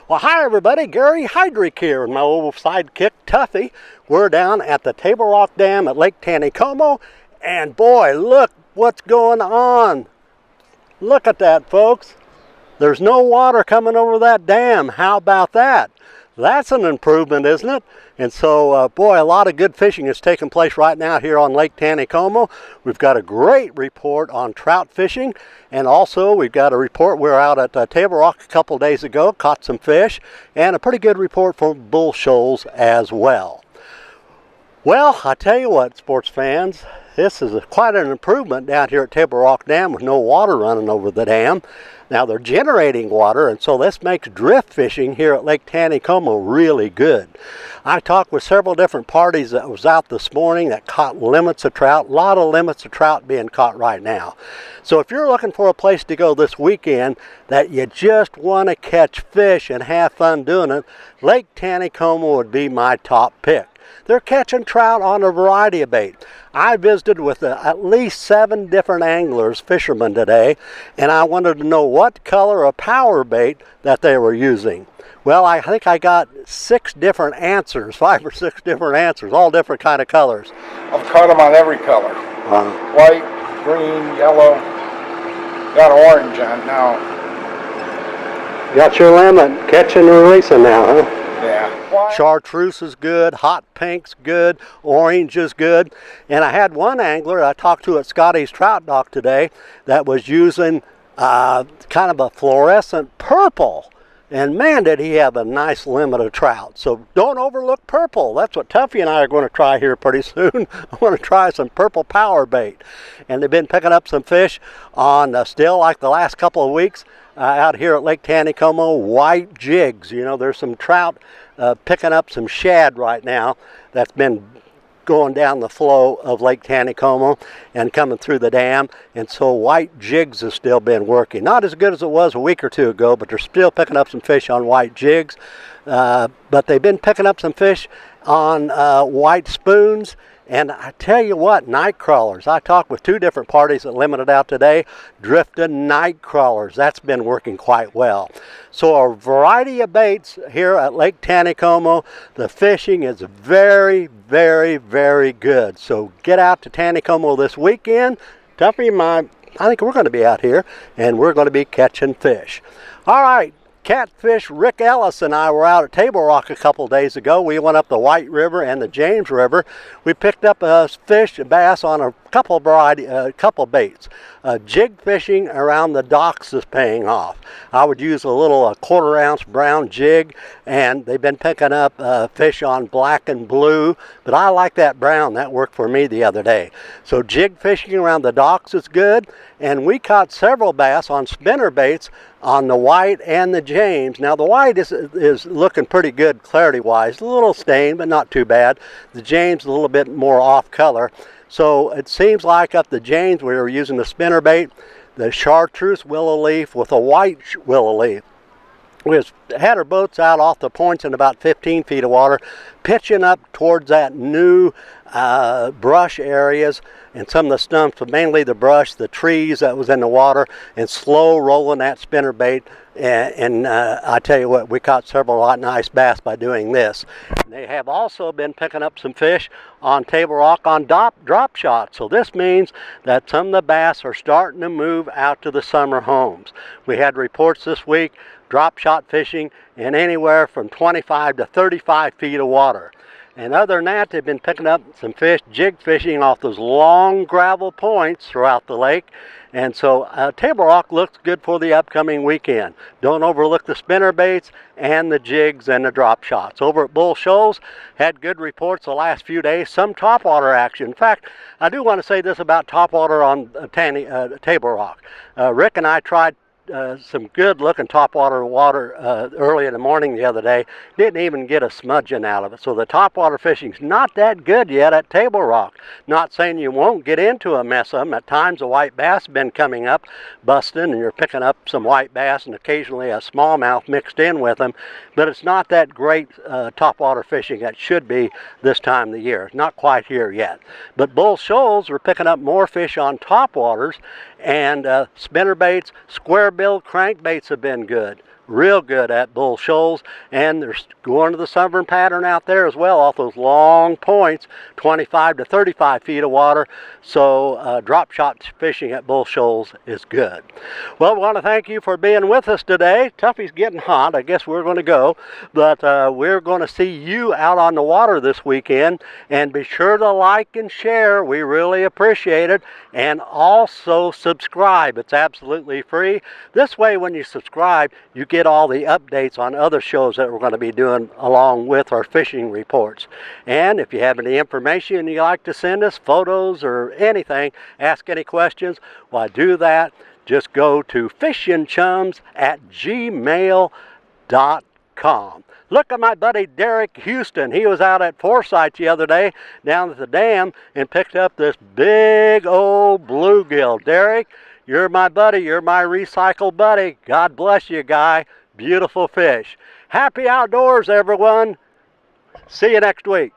Well, hi everybody, Gary Heidrick here, and my old sidekick Tuffy. We're down at the Table Rock Dam at Lake Taneycomo, and boy, look what's going on. Look at that, folks. There's no water coming over that dam. How about that? That's an improvement, isn't it? And so, boy, a lot of good fishing is taking place right now here on Lake Taneycomo. We've got a great report on trout fishing, and also we've got a report. We were out at Table Rock a couple days ago, caught some fish, and a pretty good report from Bull Shoals as well. Well, I tell you what, sports fans, this is quite an improvement down here at Table Rock Dam with no water running over the dam. Now they're generating water, and so this makes drift fishing here at Lake Taneycomo really good. I talked with several different parties that was out this morning that caught limits of trout. A lot of limits of trout being caught right now. So if you're looking for a place to go this weekend that you just want to catch fish and have fun doing it, Lake Taneycomo would be my top pick. They're catching trout on a variety of bait. I visited with at least 7 different anglers, fishermen today, and I wanted to know what color of power bait that they were using. Well, I think I got 6 different answers, 5 or 6 different answers, all different kind of colors. I've caught them on every color. White, green, yellow, got orange on now. Got your limit, catching and releasing now, huh? Yeah. Chartreuse is good, hot pink's good, orange is good. And I had one angler I talked to at Scotty's Trout Dock today that was using kind of a fluorescent purple. And man, did he have a nice limit of trout. So don't overlook purple. That's what Tuffy and I are going to try here pretty soon. I want to try some purple power bait. And they've been picking up some fish on still like the last couple of weeks. Out here at Lake Taneycomo, white jigs. You know, there's some trout picking up some shad right now that's been going down the flow of Lake Taneycomo and coming through the dam, and so white jigs has still been working. Not as good as it was a week or two ago, but they're still picking up some fish on white jigs. But they've been picking up some fish on white spoons. And I tell you what, night crawlers. I talked with 2 different parties that limited out today. Drifted night crawlers. That's been working quite well. So a variety of baits here at Lake Taneycomo. The fishing is very, very, very good. So get out to Taneycomo this weekend. Tuffy, I think we're going to be out here, and we're going to be catching fish. All right. Catfish Rick Ellis and I were out at Table Rock a couple days ago. We went up the White River and the James River. We picked up a fish, a bass on a couple baits. Jig fishing around the docks is paying off. I would use a little 1/4 ounce brown jig, and they've been picking up fish on black and blue, but I like that brown. That worked for me the other day. So jig fishing around the docks is good, and we caught several bass on spinner baits on the White and the James. Now the White is looking pretty good clarity wise, a little stained but not too bad. The James a little bit more off color. So it seems like up the James we were using the spinner bait, the chartreuse willow leaf with a white willow leaf. We had our boats out off the points in about 15 feet of water, pitching up towards that new brush areas and some of the stumps, but mainly the brush, the trees that was in the water, and slow rolling that spinner bait. And I tell you what, we caught several nice bass by doing this. And they have also been picking up some fish on Table Rock on drop shots. So this means that some of the bass are starting to move out to the summer homes. We had reports this week, drop shot fishing in anywhere from 25 to 35 feet of water. And other than that, they've been picking up some fish, jig fishing off those long gravel points throughout the lake. And so Table Rock looks good for the upcoming weekend. Don't overlook the spinner baits and the jigs and the drop shots. Over at Bull Shoals, had good reports the last few days, some topwater action. In fact, I do want to say this about topwater on Table Rock. Rick and I tried some good looking topwater water early in the morning the other day. Didn't even get a smudging out of it. So the topwater fishing's not that good yet at Table Rock. Not saying you won't get into a mess of them. At times the white bass have been coming up, busting, and you're picking up some white bass and occasionally a smallmouth mixed in with them. But it's not that great topwater fishing that should be this time of the year. It's not quite here yet. But Bull Shoals are picking up more fish on topwaters, and spinner baits, square bill crankbaits have been good. real good at Bull Shoals, and they're going to the southern pattern out there as well off those long points, 25 to 35 feet of water. So drop shot fishing at Bull Shoals is good. Well, we want to thank you for being with us today. Tuffy's getting hot. I guess we're going to go, but we're going to see you out on the water this weekend, and be sure to like and share. We really appreciate it. And also subscribe. It's absolutely free. This way, when you subscribe, you get all the updates on other shows that we're going to be doing along with our fishing reports. And if you have any information you'd like to send us, photos or anything, ask any questions, why do that. Just go to fishingchums@gmail.com. Look at my buddy Derek Houston. He was out at Forsyth the other day down at the dam and picked up this big old bluegill. Derek, you're my buddy. You're my recycled buddy. God bless you, guy. Beautiful fish. Happy outdoors, everyone. See you next week.